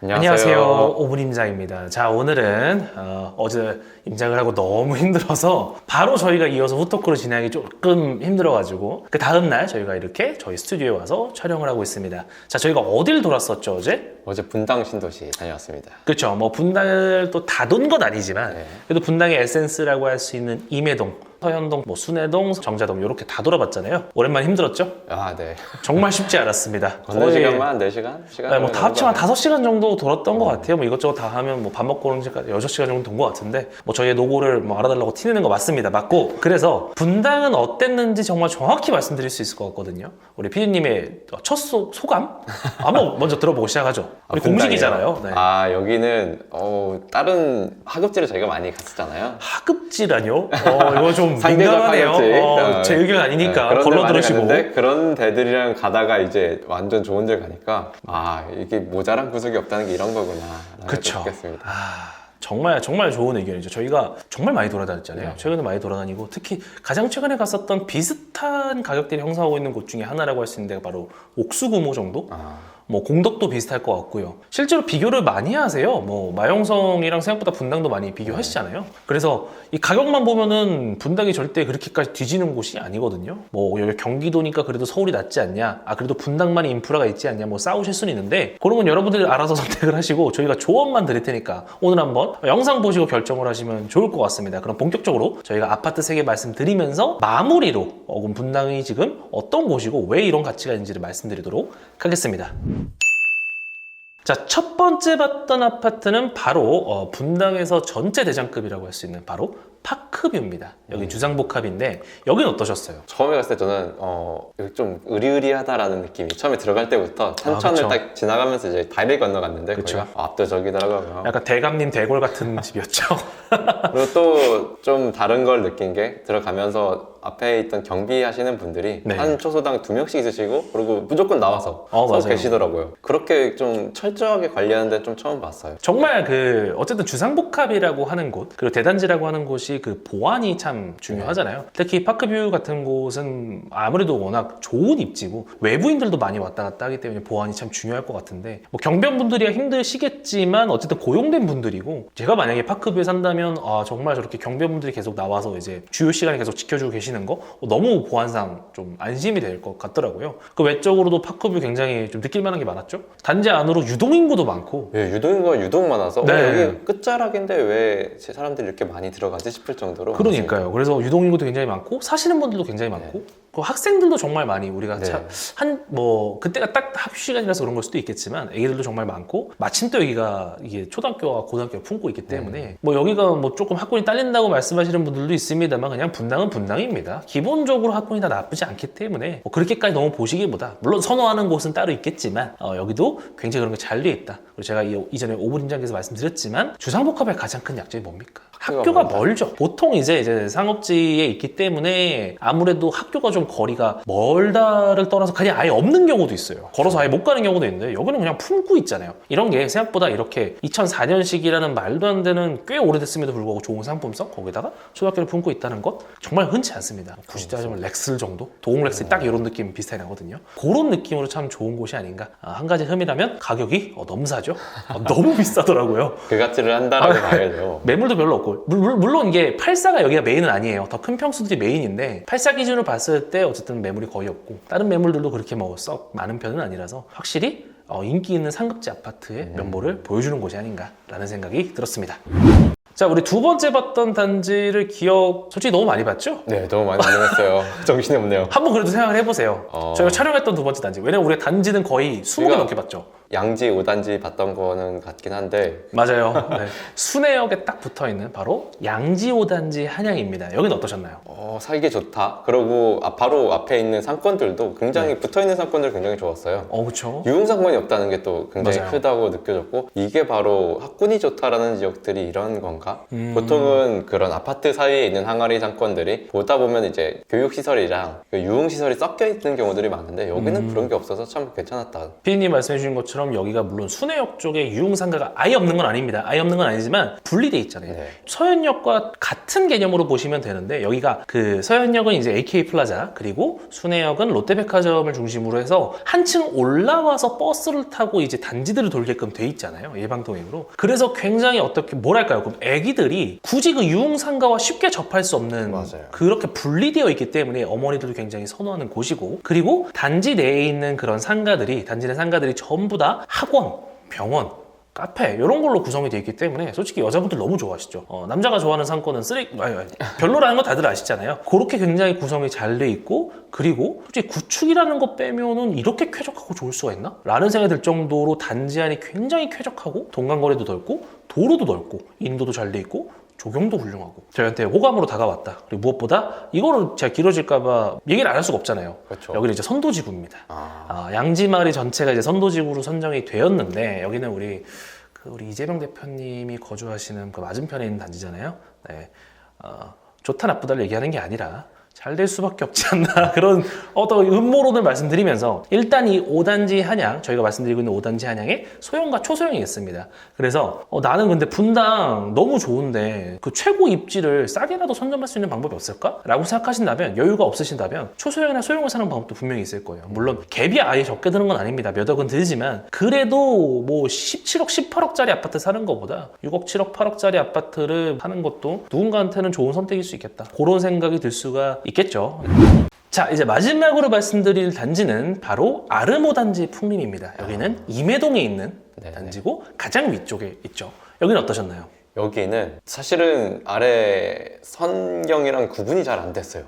안녕하세요. 오븐 임장입니다. 자, 오늘은 어제 임장을 하고 너무 힘들어서 바로 저희가 이어서 후토크로 진행하기 조금 힘들어가지고 그 다음날 저희가 이렇게 저희 스튜디오에 와서 촬영을 하고 있습니다. 자, 저희가 어딜 돌았었죠, 어제? 어제 분당 신도시 다녀왔습니다. 그렇죠. 뭐 분당을 또 다 돈 건 아니지만 네. 그래도 분당의 에센스라고 할 수 있는 임해동, 서현동, 뭐 순회동, 정자동 이렇게 다 돌아봤잖아요. 오랜만에 힘들었죠? 아, 네. 정말 쉽지 않았습니다. 건너 시간만 4시간? 네, 뭐 다 합치면 한 5시간 정도 돌았던 것 같아요. 뭐 이것저것 다 하면 뭐 밥 먹고 오는 시간까지 6시간 정도 돈 것 같은데 뭐 저희의 노고를 뭐 알아달라고 티내는 거 맞습니다. 맞고 그래서 분당은 어땠는지 정말 정확히 말씀드릴 수 있을 것 같거든요. 우리 피디님의 첫 소감? 한번 먼저 들어보고 시작하죠. 우리 공식이잖아요. 네. 아, 여기는 다른 하급지를 저희가 많이 갔었잖아요. 하급지라뇨? 이거 좀 상대적 민감하네요. 하급지. 제 의견 아니니까 그런 데 걸러 많이 들으시고. 갔는데 그런 데들이랑 가다가 이제 완전 좋은 데 가니까 이게 모자란 구석이 없다는 게 이런 거구나. 그쵸. 느꼈습니다. 정말 좋은 의견이죠. 저희가 정말 많이 돌아다녔잖아요. 네. 최근에 많이 돌아다니고 특히 가장 최근에 갔었던 비슷한 가격대를 형성하고 있는 곳 중에 하나라고 할 수 있는 데가 바로 옥수구모 정도? 뭐 공덕도 비슷할 것 같고요. 실제로 비교를 많이 하세요. 뭐 마용성이랑 생각보다 분당도 많이 비교하시잖아요. 그래서 이 가격만 보면은 분당이 절대 그렇게까지 뒤지는 곳이 아니거든요. 뭐 여기 경기도니까 그래도 서울이 낫지 않냐? 그래도 분당만이 인프라가 있지 않냐? 뭐 싸우실 수는 있는데 그런 건 여러분들이 알아서 선택을 하시고 저희가 조언만 드릴 테니까 오늘 한번 영상 보시고 결정을 하시면 좋을 것 같습니다. 그럼 본격적으로 저희가 아파트 3개 말씀드리면서 마무리로 분당이 지금 어떤 곳이고 왜 이런 가치가 있는지를 말씀드리도록 하겠습니다. 자, 첫 번째 봤던 아파트는 바로 분당에서 전체 대장급이라고 할 수 있는 바로 파크뷰입니다. 여기 주상복합인데 여기는 어떠셨어요? 처음에 갔을 때 저는 여기 좀 으리으리하다라는 느낌이 처음에 들어갈 때부터 산천을 그쵸. 딱 지나가면서 이제 다리를 건너갔는데 그쵸. 거기가 압도적이더라고요. 약간 대감님 대골 같은 집이었죠. 그리고 또 좀 다른 걸 느낀 게 들어가면서 앞에 있던 경비하시는 분들이 네. 한 초소당 2명씩 있으시고 그리고 무조건 나와서 서 맞아요. 계시더라고요. 그렇게 좀 철저하게 관리하는 데는 좀 처음 봤어요. 정말 어쨌든 주상복합이라고 하는 곳, 그리고 대단지라고 하는 곳이 그 보안이 참 중요하잖아요. 특히 파크뷰 같은 곳은 아무래도 워낙 좋은 입지고 외부인들도 많이 왔다 갔다 하기 때문에 보안이 참 중요할 것 같은데 뭐 경비원분들이 힘드시겠지만 어쨌든 고용된 분들이고 제가 만약에 파크뷰에 산다면 정말 저렇게 경비원분들이 계속 나와서 이제 주요 시간에 계속 지켜주고 계시는 거 너무 보안상 좀 안심이 될 것 같더라고요. 그 외적으로도 파크뷰 굉장히 좀 느낄 만한 게 많았죠. 단지 안으로 유동인구도 많고 예, 유동인구가 유독 많아서 네. 여기 끝자락인데 왜 사람들이 이렇게 많이 들어가지 싶을 정도로 그러니까요. 그래서 유동인구도 굉장히 많고 사시는 분들도 굉장히 많고 그 학생들도 정말 많이 우리가 네. 그때가 딱 학교 시간이라서 그런 걸 수도 있겠지만 애기들도 정말 많고 마침 또 여기가 이게 초등학교와 고등학교가 품고 있기 때문에 뭐 여기가 뭐 조금 학군이 딸린다고 말씀하시는 분들도 있습니다만 그냥 분당은 분당입니다. 기본적으로 학군이 다 나쁘지 않기 때문에 뭐 그렇게까지 너무 보시기보다 물론 선호하는 곳은 따로 있겠지만 여기도 굉장히 그런 게 잘 돼 있다. 그리고 제가 이전에 오브림장에서 말씀드렸지만 주상복합의 가장 큰 약점이 뭡니까? 학교가 멀죠. 보통 이제 상업지에 있기 때문에 아무래도 학교가 좀 거리가 멀다를 떠나서 그냥 아예 없는 경우도 있어요. 걸어서 아예 못 가는 경우도 있는데 여기는 그냥 품고 있잖아요. 이런 게 생각보다 이렇게 2004년식이라는 말도 안 되는 꽤 오래됐음에도 불구하고 좋은 상품성 거기다가 초등학교를 품고 있다는 것 정말 흔치 않습니다. 굳이 따지면 렉슬 정도? 도움 렉슬 딱 이런 느낌 비슷하게 나거든요. 그런 느낌으로 참 좋은 곳이 아닌가. 한 가지 흠이라면 가격이 너무 사죠. 너무 비싸더라고요. 그 가치를 한다라고 봐야 돼요. 매물도 별로 없고 물론 이게 84가 여기가 메인은 아니에요. 더 큰 평수들이 메인인데 84 기준으로 봤을 때 어쨌든 매물이 거의 없고 다른 매물들도 그렇게 뭐 썩 많은 편은 아니라서 확실히 인기 있는 상급지 아파트의 면모를 보여주는 곳이 아닌가라는 생각이 들었습니다. 자, 우리 두 번째 봤던 단지를 솔직히 너무 많이 봤죠? 네, 너무 많이 이용했어요. 정신이 없네요. 한번 그래도 생각을 해보세요. 저희가 촬영했던 두 번째 단지. 왜냐면 우리가 단지는 거의 20개 넘게 봤죠. 양지 5단지 봤던 거는 같긴 한데 맞아요. 네. 순회역에 딱 붙어있는 바로 양지 5단지 한양입니다. 여기는 어떠셨나요? 살기 좋다. 그리고 바로 앞에 있는 상권들도 굉장히 붙어있는 상권들 굉장히 좋았어요. 그쵸. 유흥상권이 없다는 게 또 굉장히 맞아요. 크다고 느껴졌고 이게 바로 학군이 좋다라는 지역들이 이런 건가? 상가. 보통은 그런 아파트 사이에 있는 항아리 상권들이 보다 보면 이제 교육시설이랑 유흥시설이 섞여 있는 경우들이 많은데 여기는 그런 게 없어서 참 괜찮았다. 피디님 말씀해 주신 것처럼 여기가 물론 순회역 쪽에 유흥상가가 아예 없는 건 아닙니다. 아예 없는 건 아니지만 분리돼 있잖아요. 네. 서현역과 같은 개념으로 보시면 되는데 여기가 그 서현역은 이제 AK 플라자 그리고 순회역은 롯데백화점을 중심으로 해서 한층 올라와서 버스를 타고 이제 단지들을 돌게끔 돼 있잖아요. 일방통행으로. 그래서 굉장히 어떻게 뭐랄까요? 그럼 애기들이 굳이 그 유흥상가와 쉽게 접할 수 없는 맞아요. 그렇게 분리되어 있기 때문에 어머니들도 굉장히 선호하는 곳이고 그리고 단지 내에 있는 그런 상가들이 단지 내 상가들이 전부 다 학원, 병원 카페 이런 걸로 구성이 되어 있기 때문에 솔직히 여자분들 너무 좋아하시죠. 남자가 좋아하는 상권은 아니, 별로라는 거 다들 아시잖아요. 그렇게 굉장히 구성이 잘 돼 있고 그리고 솔직히 구축이라는 거 빼면은 이렇게 쾌적하고 좋을 수가 있나? 라는 생각이 들 정도로 단지 안이 굉장히 쾌적하고 동간거리도 넓고 도로도 넓고 인도도 잘 돼 있고 조경도 훌륭하고 저희한테 호감으로 다가왔다. 그리고 무엇보다 이거는 제가 길어질까봐 얘기를 안 할 수가 없잖아요. 그렇죠. 여기는 이제 선도지구입니다. 양지마을이 전체가 이제 선도지구로 선정이 되었는데 여기는 우리 이재명 대표님이 거주하시는 그 맞은편에 있는 단지잖아요. 네. 좋다 나쁘다를 얘기하는 게 아니라 잘 될 수밖에 없지 않나 그런 어떤 음모론을 말씀드리면서 일단 이 5단지 한양 저희가 말씀드리고 있는 5단지 한양에 소형과 초소형이 있습니다. 그래서 나는 근데 분당 너무 좋은데 그 최고 입지를 싸게라도 선점할 수 있는 방법이 없을까? 라고 생각하신다면 여유가 없으신다면 초소형이나 소형을 사는 방법도 분명히 있을 거예요. 물론 갭이 아예 적게 드는 건 아닙니다. 몇 억은 들지만 그래도 뭐 17억 18억짜리 아파트 사는 것보다 6억 7억 8억짜리 아파트를 사는 것도 누군가한테는 좋은 선택일 수 있겠다. 그런 생각이 들 수가 있겠죠. 자, 이제 마지막으로 말씀드릴 단지는 바로 아르모 단지 풍림입니다. 여기는 임해동에 있는 단지고 가장 위쪽에 있죠. 여기는 어떠셨나요? 여기는 사실은 아래 선경이랑 구분이 잘 안 됐어요.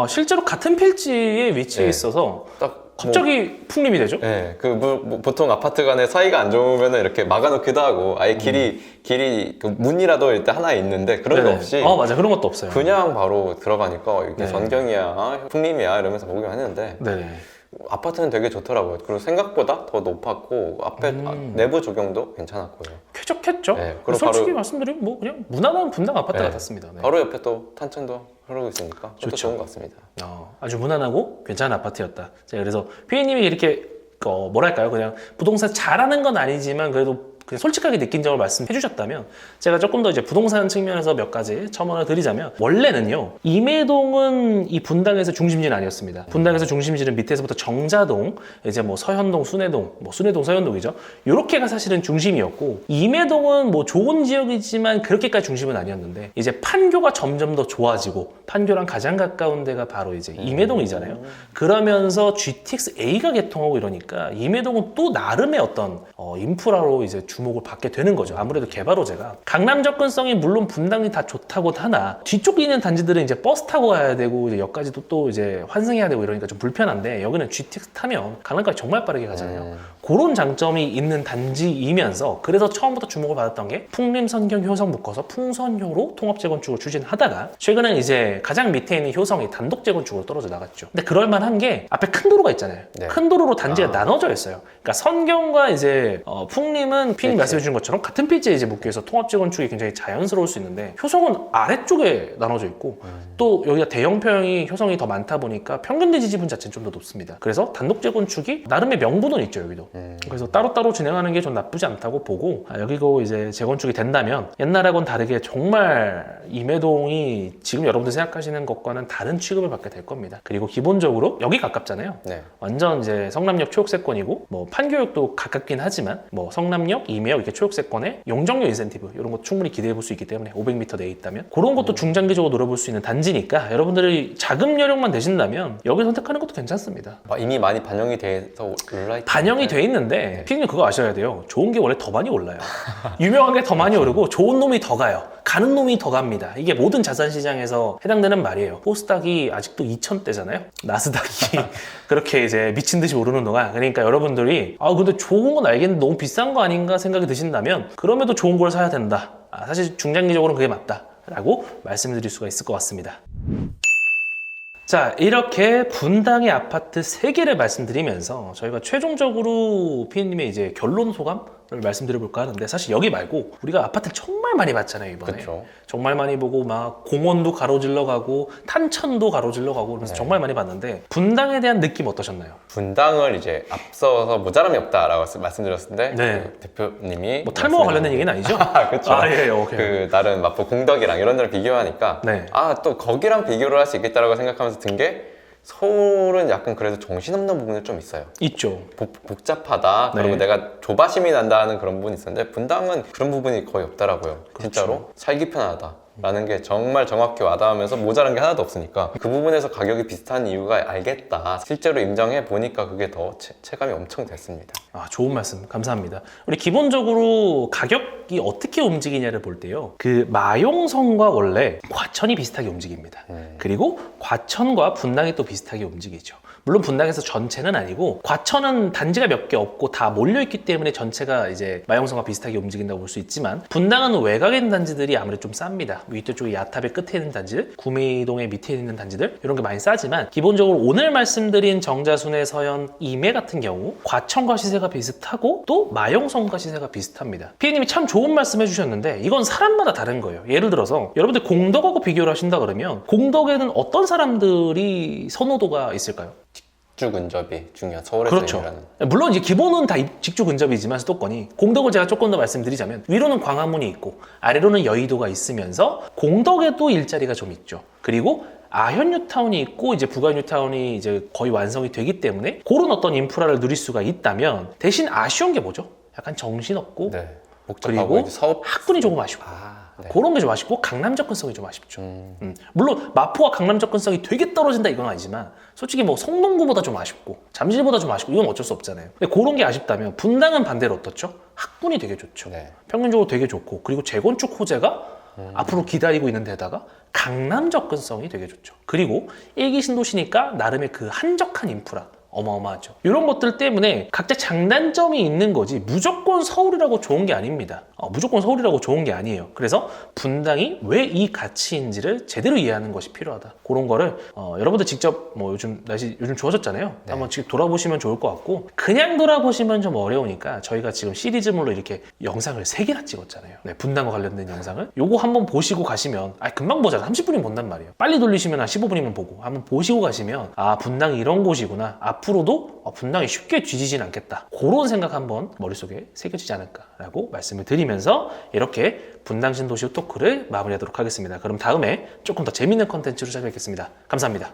실제로 같은 필지에 위치해 네. 있어서 딱 갑자기 풍림이 되죠? 네, 보통 아파트 간에 사이가 안 좋으면 이렇게 막아놓기도 하고 아예 길이 그 문이라도 일단 하나 있는데 그런 거 네네. 없이 맞아. 그런 것도 없어요. 그냥 바로 들어가니까 이게 네. 전경이야, 풍림이야 이러면서 보기만 했는데 네. 아파트는 되게 좋더라고요. 그리고 생각보다 더 높았고 앞에 내부 조경도 괜찮았고요. 쾌적했죠? 네, 그리고 솔직히 바로- 말씀드리면 뭐 그냥 무난한 분당 아파트 네. 같았습니다. 네. 바로 옆에 또 탄천도 흐르고 있으니까 그것도 좋죠. 좋은 것 같습니다. 아주 무난하고 괜찮은 아파트였다. 제가 그래서 피디님이 이렇게 뭐랄까요? 그냥 부동산 잘하는 건 아니지만 그래도 그냥 솔직하게 느낀 점을 말씀해 주셨다면 제가 조금 더 이제 부동산 측면에서 몇 가지 첨언을 드리자면 원래는요 임해동은 이 분당에서 중심지는 아니었습니다. 분당에서 중심지는 밑에서부터 정자동 이제 뭐 서현동 순회동 뭐 순회동 서현동이죠. 요렇게가 사실은 중심이었고 임해동은 뭐 좋은 지역이지만 그렇게까지 중심은 아니었는데 이제 판교가 점점 더 좋아지고 판교랑 가장 가까운 데가 바로 이제 임해동이잖아요. 그러면서 GTX A가 개통하고 이러니까 임해동은 또 나름의 어떤 인프라로 이제 주목을 받게 되는 거죠. 아무래도 개발 호재가 강남 접근성이 물론 분당이 다 좋다고 하나 뒤쪽에 있는 단지들은 이제 버스 타고 가야 되고 이제 역까지도 또 이제 환승해야 되고 이러니까 좀 불편한데 여기는 GTX 타면 강남까지 정말 빠르게 가잖아요. 그런 장점이 있는 단지이면서 그래서 처음부터 주목을 받았던 게 풍림, 선경, 효성 묶어서 풍선효로 통합 재건축을 추진하다가 최근엔 이제 가장 밑에 있는 효성이 단독 재건축으로 떨어져 나갔죠. 근데 그럴 만한 게 앞에 큰 도로가 있잖아요. 네. 큰 도로로 단지가 나눠져 있어요. 그러니까 선경과 이제 풍림은 피님 말씀해 주신 것처럼 같은 필지에 이제 묶여 있어 통합 재건축이 굉장히 자연스러울 수 있는데 효성은 아래쪽에 나눠져 있고 또 여기가 대형평이 효성이 더 많다 보니까 평균 대지 지분 자체는 좀 더 높습니다. 그래서 단독 재건축이 나름의 명분은 있죠 여기도. 그래서 따로따로 진행하는 게 좀 나쁘지 않다고 보고 여기고 이제 재건축이 된다면 옛날하고는 다르게 정말 임해동이 지금 여러분들 생각하시는 것과는 다른 취급을 받게 될 겁니다. 그리고 기본적으로 여기 가깝잖아요. 네. 완전 이제 성남역 초역세권이고 뭐 판교역도 가깝긴 하지만 뭐 성남역, 임해역 이렇게 초역세권에 용적률 인센티브 이런 거 충분히 기대해 볼 수 있기 때문에 500m 내에 있다면 그런 것도 중장기적으로 노려볼 수 있는 단지니까 여러분들이 자금 여력만 되신다면 여기 선택하는 것도 괜찮습니다. 이미 많이 반영이 돼서 올라있 반영이 돼 있는데 피디님 그거 아셔야 돼요. 좋은 게 원래 더 많이 올라요. 유명한 게 더 많이 오르고 좋은 놈이 더 가요. 가는 놈이 더 갑니다. 이게 모든 자산시장에서 해당되는 말이에요. 코스닥이 아직도 2000대잖아요. 나스닥이 그렇게 이제 미친 듯이 오르는 동안 그러니까 여러분들이 근데 좋은 건 알겠는데 너무 비싼 거 아닌가 생각이 드신다면 그럼에도 좋은 걸 사야 된다. 사실 중장기적으로는 그게 맞다. 라고 말씀드릴 수가 있을 것 같습니다. 자, 이렇게 분당의 아파트 3개를 말씀드리면서 저희가 최종적으로 피디님의 이제 결론 소감을 말씀드려볼까 하는데 사실 여기 말고 우리가 아파트를 정말 많이 봤잖아요 이번에. 그쵸. 정말 많이 보고 막 공원도 가로질러 가고 탄천도 가로질러 가고 그래서 네. 정말 많이 봤는데 분당에 대한 느낌 어떠셨나요? 분당을 이제 앞서서 모자람이 없다라고 말씀드렸을 때 네. 그 대표님이 뭐 탈모와 관련된 얘기는 아니죠? 그렇죠. 아, 예, 오케이. 그 다른 마포 공덕이랑 이런 데를 비교하니까 네. 아 또 거기랑 비교를 할 수 있겠다라고 생각하면서 든 게 서울은 약간 그래도 정신없는 부분이 좀 있어요. 있죠. 복잡하다. 그리고 네. 내가 조바심이 난다는 그런 부분이 있었는데 분당은 그런 부분이 거의 없더라고요. 그렇죠. 진짜로 살기 편하다. 라는 게 정말 정확히 와닿으면서 모자란 게 하나도 없으니까 그 부분에서 가격이 비슷한 이유가 알겠다. 실제로 임장해 보니까 그게 더 체감이 엄청 됐습니다. 아, 좋은 말씀 감사합니다. 우리 기본적으로 가격이 어떻게 움직이냐를 볼 때요. 그 마용성과 원래 과천이 비슷하게 움직입니다. 그리고 과천과 분당이 또 비슷하게 움직이죠. 물론 분당에서 전체는 아니고 과천은 단지가 몇 개 없고 다 몰려있기 때문에 전체가 이제 마용성과 비슷하게 움직인다고 볼 수 있지만 분당은 외곽에 있는 단지들이 아무래도 좀 쌉니다. 위쪽 쪽에 야탑의 끝에 있는 단지들, 구미동의 밑에 있는 단지들 이런 게 많이 싸지만 기본적으로 오늘 말씀드린 정자순의 서현, 임해 같은 경우 과천과 시세가 비슷하고 또 마용성과 시세가 비슷합니다. 피디님이 참 좋은 말씀 해주셨는데 이건 사람마다 다른 거예요. 예를 들어서 여러분들 공덕하고 비교를 하신다 그러면 공덕에는 어떤 사람들이 선호도가 있을까요? 직주 근접이 중요한 서울에서 그렇죠. 일하는. 물론 이제 기본은 다 직주 근접이지만 수도권이 공덕을 제가 조금 더 말씀드리자면 위로는 광화문이 있고 아래로는 여의도가 있으면서 공덕에도 일자리가 좀 있죠. 그리고 아현 뉴타운이 있고 이제 부가 뉴타운이 이제 거의 완성이 되기 때문에 그런 어떤 인프라를 누릴 수가 있다면 대신 아쉬운 게 뭐죠? 약간 정신없고 네. 복잡하고 그리고 이제 사업 학군이 조금 아쉽고 네. 그런 게 좀 아쉽고 강남 접근성이 좀 아쉽죠. 물론 마포와 강남 접근성이 되게 떨어진다 이건 아니지만 솔직히 뭐 성동구보다 좀 아쉽고 잠실보다 좀 아쉽고 이건 어쩔 수 없잖아요. 근데 그런 게 아쉽다면 분당은 반대로 어떻죠? 학군이 되게 좋죠. 네. 평균적으로 되게 좋고 그리고 재건축 호재가 앞으로 기다리고 있는 데다가 강남 접근성이 되게 좋죠. 그리고 일기 신도시니까 나름의 그 한적한 인프라 어마어마하죠. 이런 것들 때문에 각자 장단점이 있는 거지 무조건 서울이라고 좋은 게 아닙니다. 무조건 서울이라고 좋은 게 아니에요. 그래서 분당이 왜 이 가치인지를 제대로 이해하는 것이 필요하다. 그런 거를 여러분들 직접 뭐 요즘 날씨 요즘 좋아졌잖아요. 네. 한번 직접 돌아보시면 좋을 것 같고 그냥 돌아보시면 좀 어려우니까 저희가 지금 시리즈물로 이렇게 영상을 3개나 찍었잖아요. 네, 분당과 관련된 영상을 요거 한번 보시고 가시면 금방 보잖아. 30분이면 본단 말이에요. 빨리 돌리시면 한 15분이면 보고 한번 보시고 가시면 분당이 이런 곳이구나. 앞으로도 분당이 쉽게 뒤지진 않겠다. 그런 생각 한번 머릿속에 새겨지지 않을까라고 말씀을 드리면서 이렇게 분당 신도시 토크를 마무리하도록 하겠습니다. 그럼 다음에 조금 더 재밌는 컨텐츠로 찾아뵙겠습니다. 감사합니다.